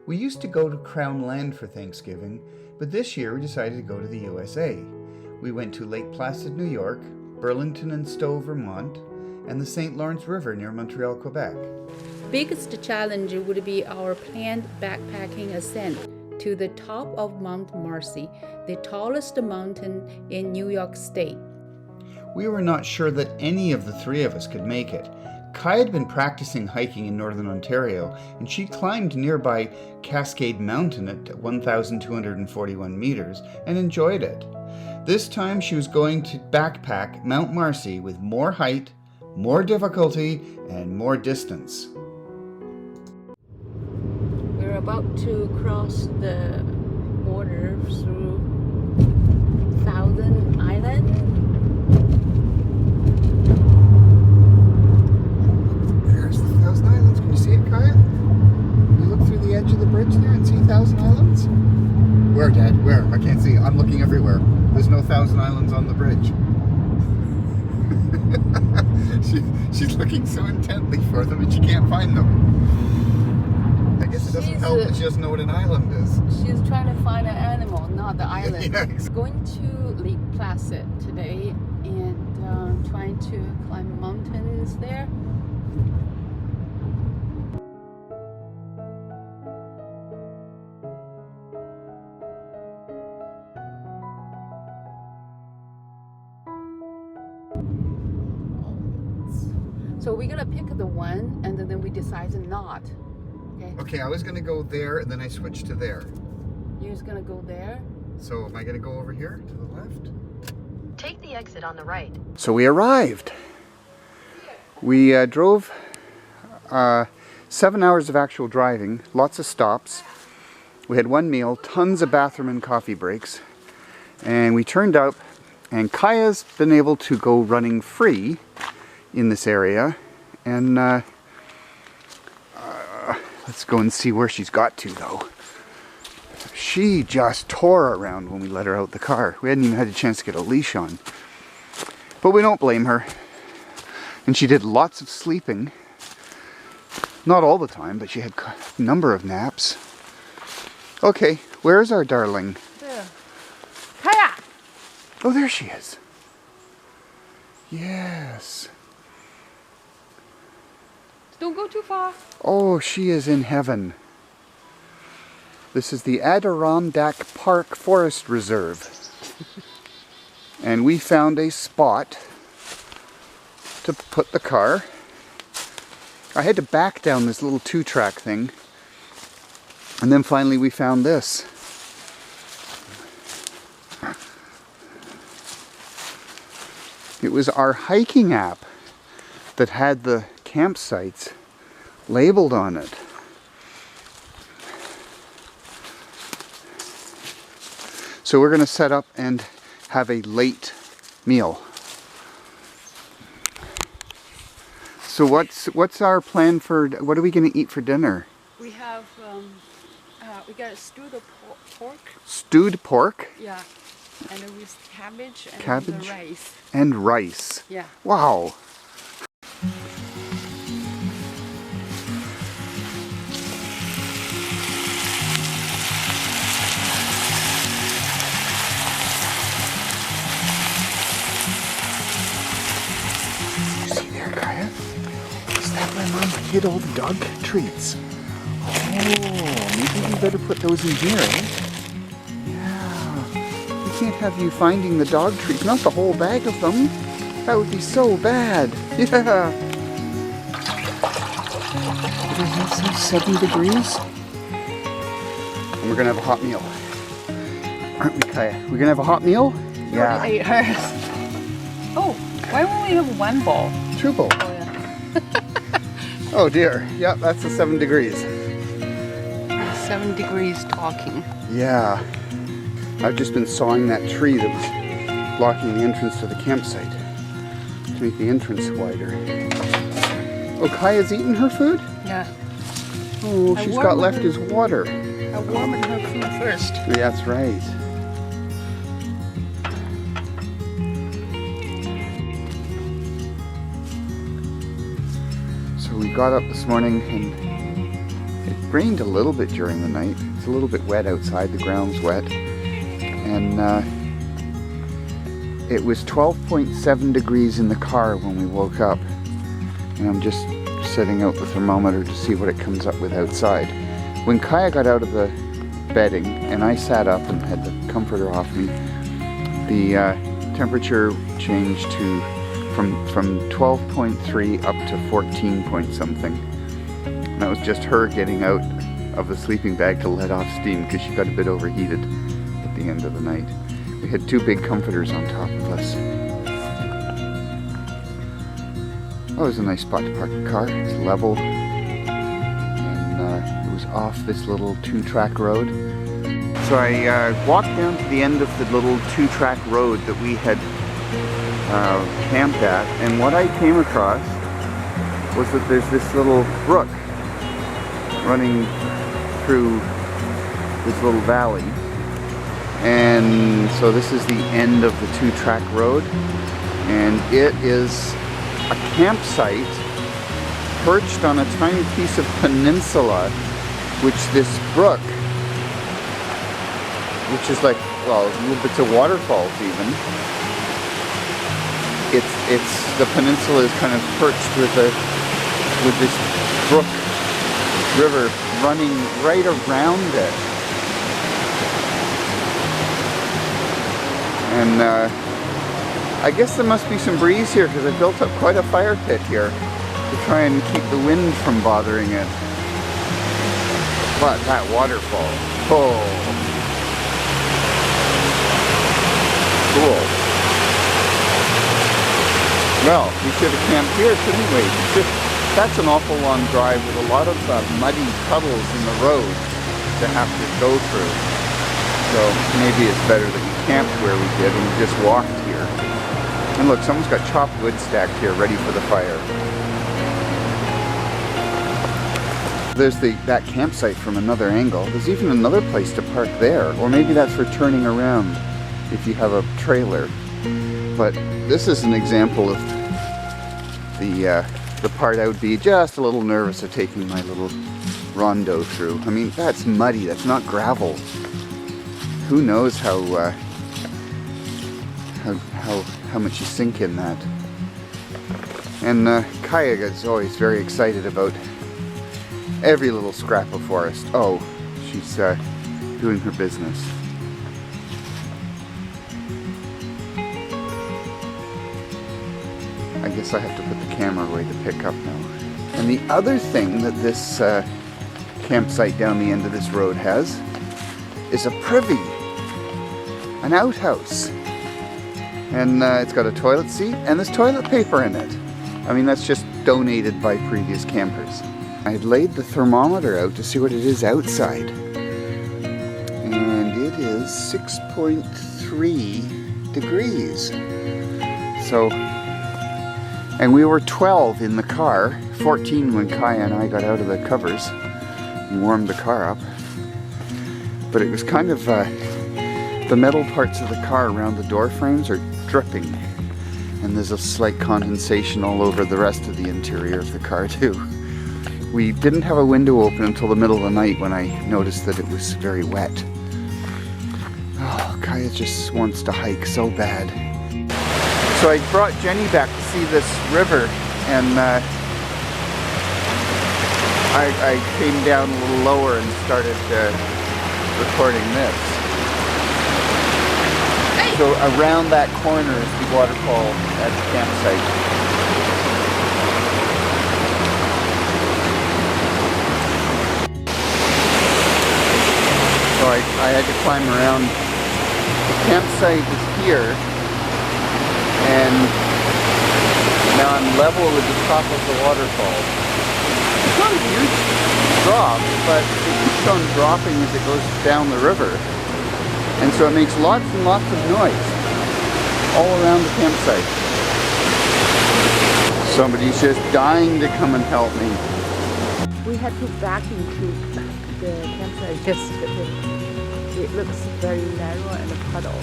We used to go to Crown Land for Thanksgiving, but this year we decided to go to the USA. We went to Lake Placid, New York, Burlington and Stowe, Vermont, and the St. Lawrence River near Montreal, Quebec. Biggest challenge would be our planned backpacking ascent to the top of Mount Marcy, the tallest mountain in New York State. We were not sure that any of the three of us could make it. Kai had been practicing hiking in northern Ontario, and she climbed nearby Cascade Mountain at 1,241 meters and enjoyed it. This time she was going to backpack Mount Marcy with more height, more difficulty, and more distance. We're about to cross the border through Thousand Island. There's the Thousand Islands. Can you see it, Kaya? Can you look through the edge of the bridge there and see Thousand Islands? Where, Dad? Where? I can't see. I'm looking everywhere. There's no Thousand Islands on the bridge. She's looking so intently for them and she can't find them. I guess it doesn't help that she doesn't know what an island is. She's trying to find an animal, not the island. Yeah. Going to Lake Placid today and trying to climb mountains there. So we're gonna pick the one, and then we decide not. Okay, I was gonna go there, and then I switched to there. You're just gonna go there? So am I gonna go over here to the left? Take the exit on the right. So we arrived. We drove 7 hours of actual driving, lots of stops. We had one meal, tons of bathroom and coffee breaks, and we turned up, and Kaya's been able to go running free in this area, and let's go and see where she's got to though. She just tore around when we let her out the car. We hadn't even had a chance to get a leash on, but we don't blame her. And she did lots of sleeping, not all the time, but she had a number of naps. Okay, where's our darling? There. Kaya! Oh, there she is. Yes. Don't go too far. Oh, she is in heaven. This is the Adirondack Park Forest Reserve. And we found a spot to put the car. I had to back down this little 2-track thing. And then finally we found this. It was our hiking app that had the campsites labeled on it. So we're going to set up and have a late meal. So what's our plan for, what are we going to eat for dinner? We have, we got stewed pork. Stewed pork? Yeah. And then with cabbage and Cabbage? rice. And rice. Yeah. Wow. You see there, Kaya? Is that where Mom hid all the dog treats? Oh, maybe we better put those in here, eh? Can't have you finding the dog treats, not the whole bag of them. That would be so bad. Yeah. Did I have some 7 degrees? And we're gonna have a hot meal. Aren't we, Kaya? We're gonna have a hot meal? Yeah. Ate hers. Oh, why won't we have one bowl? 2 bowl. Oh, yeah. Oh dear. Yep, that's the 7 degrees. 7 degrees talking. Yeah. I've just been sawing that tree that was blocking the entrance to the campsite to make the entrance wider. Oh, Kaya's eaten her food? Yeah. Oh, she's got left is water. I warmed her food first. Yeah, that's right. So we got up this morning and rained a little bit during the night. It's a little bit wet outside, the ground's wet. And it was 12.7 degrees in the car when we woke up. And I'm just setting out the thermometer to see what it comes up with outside. When Kaya got out of the bedding and I sat up and had the comforter off me, the temperature changed to from 12.3 up to 14 point something. And that was just her getting out of the sleeping bag to let off steam because she got a bit overheated at the end of the night. We had two big comforters on top of us. Oh, it was a nice spot to park the car. It's level. And it was off this little 2-track road. So I walked down to the end of the little 2-track road that we had camped at, and what I came across was that there's this little brook running through this little valley. And so this is the end of the 2-track road, and it is a campsite perched on a tiny piece of peninsula, which this brook, which is like, well, little bits of waterfalls even. It's the peninsula is kind of perched with this brook river running right around it. And I guess there must be some breeze here because I built up quite a fire pit here to try and keep the wind from bothering it. But that waterfall, oh, cool. Well, we should have camped here, shouldn't we? That's an awful long drive with a lot of muddy puddles in the road to have to go through. So maybe it's better that we camped where we did and we just walked here. And look, someone's got chopped wood stacked here ready for the fire. There's that campsite from another angle. There's even another place to park there. Or maybe that's for turning around if you have a trailer. But this is an example of the part I would be just a little nervous of taking my little rondo through. I mean, that's muddy, that's not gravel. Who knows how much you sink in that. And Kaya is always very excited about every little scrap of forest. Oh, she's doing her business. I guess I have to put the camera away to pick up now. And the other thing that this campsite down the end of this road has is a privy, an outhouse. And it's got a toilet seat and there's toilet paper in it. I mean, that's just donated by previous campers. I laid the thermometer out to see what it is outside. And it is 6.3 degrees. So, and we were 12 in the car, 14 when Kaya and I got out of the covers and warmed the car up. But it was kind of, the metal parts of the car around the door frames are dripping. And there's a slight condensation all over the rest of the interior of the car too. We didn't have a window open until the middle of the night when I noticed that it was very wet. Oh, Kaya just wants to hike so bad. So I brought Jenny back to see this river, and I came down a little lower and started recording this. Hey. So around that corner is the waterfall at the campsite. So I had to climb around. The campsite is here. And now I'm level with the top of the waterfall. It's not a huge drop, but it keeps on dropping as it goes down the river. And so it makes lots and lots of noise all around the campsite. Somebody's just dying to come and help me. We had to back into the campsite yesterday. It looks very narrow and a puddle.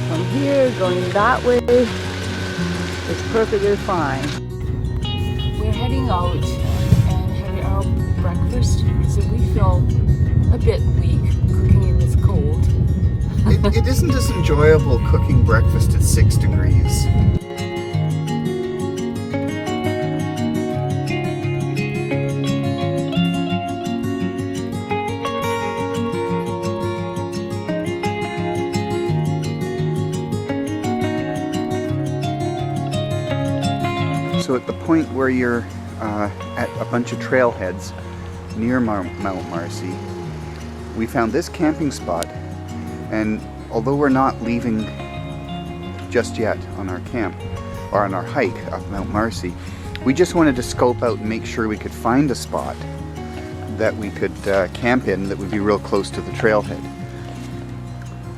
From here, going that way, it's perfectly fine. We're heading out and heading up breakfast, so we feel a bit weak cooking in this cold. It isn't as enjoyable cooking breakfast at 6 degrees. So at the point where you're at a bunch of trailheads near Mount Marcy, we found this camping spot, and although we're not leaving just yet on our camp or on our hike up Mount Marcy, we just wanted to scope out and make sure we could find a spot that we could camp in that would be real close to the trailhead.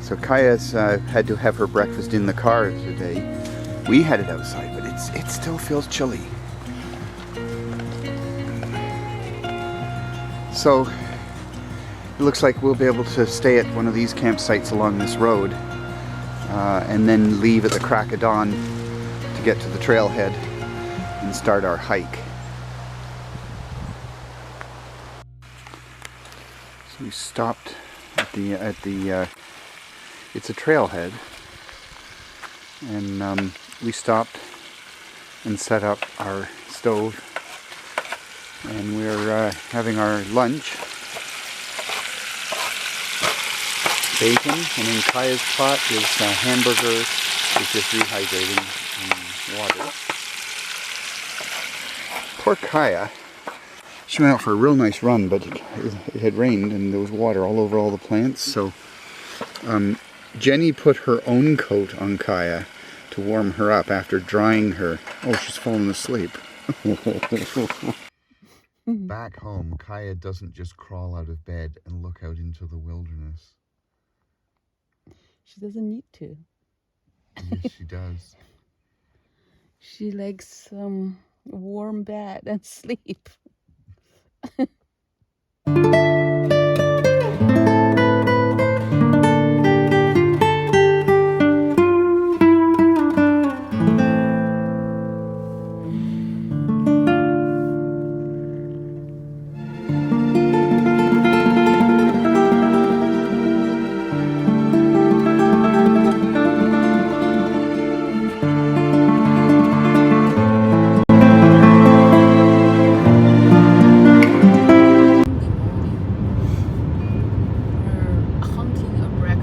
So Kaya's had to have her breakfast in the car today. We had it outside, but it still feels chilly. So it looks like we'll be able to stay at one of these campsites along this road and then leave at the crack of dawn to get to the trailhead and start our hike. So we stopped at the it's a trailhead, and we stopped and set up our stove, and we're having our lunch. Bacon, and in Kaya's pot is a hamburger with just rehydrating in water. Poor Kaya. She went out for a real nice run, but it had rained and there was water all over all the plants, so Jenny put her own coat on Kaya to warm her up after drying her. Oh, she's fallen asleep. Back home, Kaya doesn't just crawl out of bed and look out into the wilderness. She doesn't need to. Yes, she does. She likes some warm bed and sleep.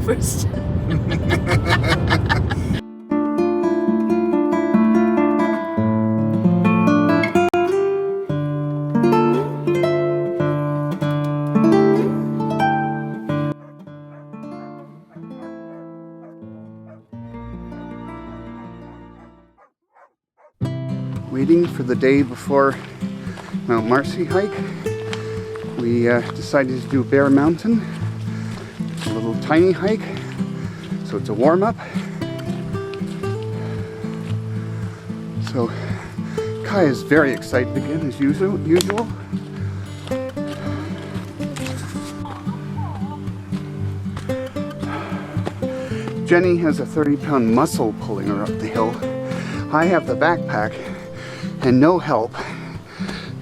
First. Waiting for the day before Mount Marcy hike, we decided to do Bear Mountain. It's a little tiny hike, so it's a warm-up. So Kai is very excited again, as usual. Jenny has a 30-pound muscle pulling her up the hill. I have the backpack and no help.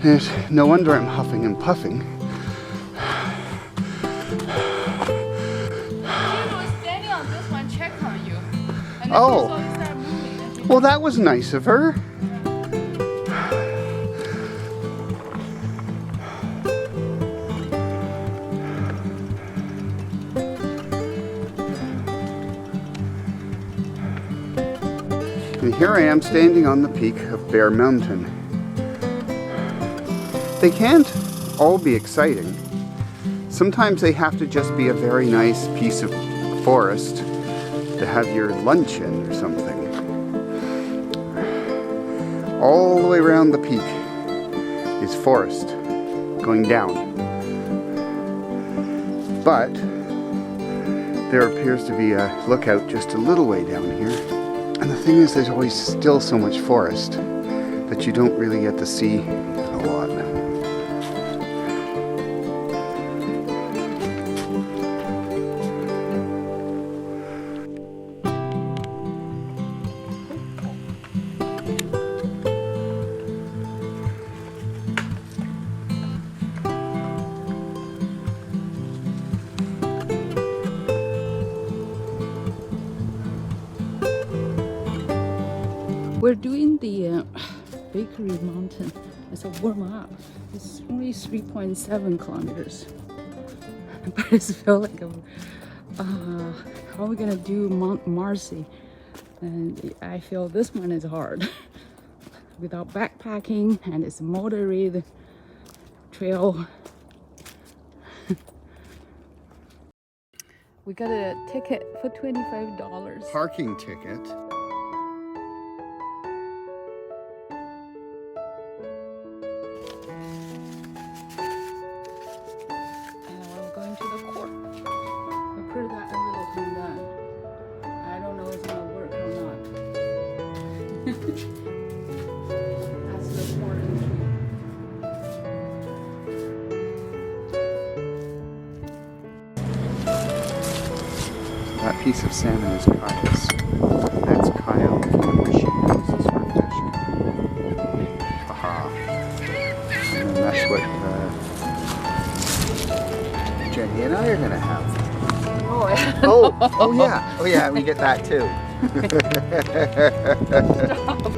And no wonder I'm huffing and puffing. Oh, well, that was nice of her. And here I am standing on the peak of Bear Mountain. They can't all be exciting. Sometimes they have to just be a very nice piece of forest to have your lunch in or something. All the way around the peak is forest going down. But there appears to be a lookout just a little way down here. And the thing is, there's always still so much forest that you don't really get to see a lot. we're doing the Bakery Mountain as a warm-up. It's only 3.7 kilometers. But it feels like how are we gonna do Mount Marcy? And I feel this one is hard without backpacking, and it's a moderate trail. We got a ticket for $25. Parking ticket. And we're going to the court. I put that a little thing done. I don't know if it's gonna work or not. That's the important thing. That piece of salmon is Kyle's. That's Kyle looking at what she knows is her fish. Haha. And then that's what Jenny and I are gonna have. Oh yeah, we get that too. Stop.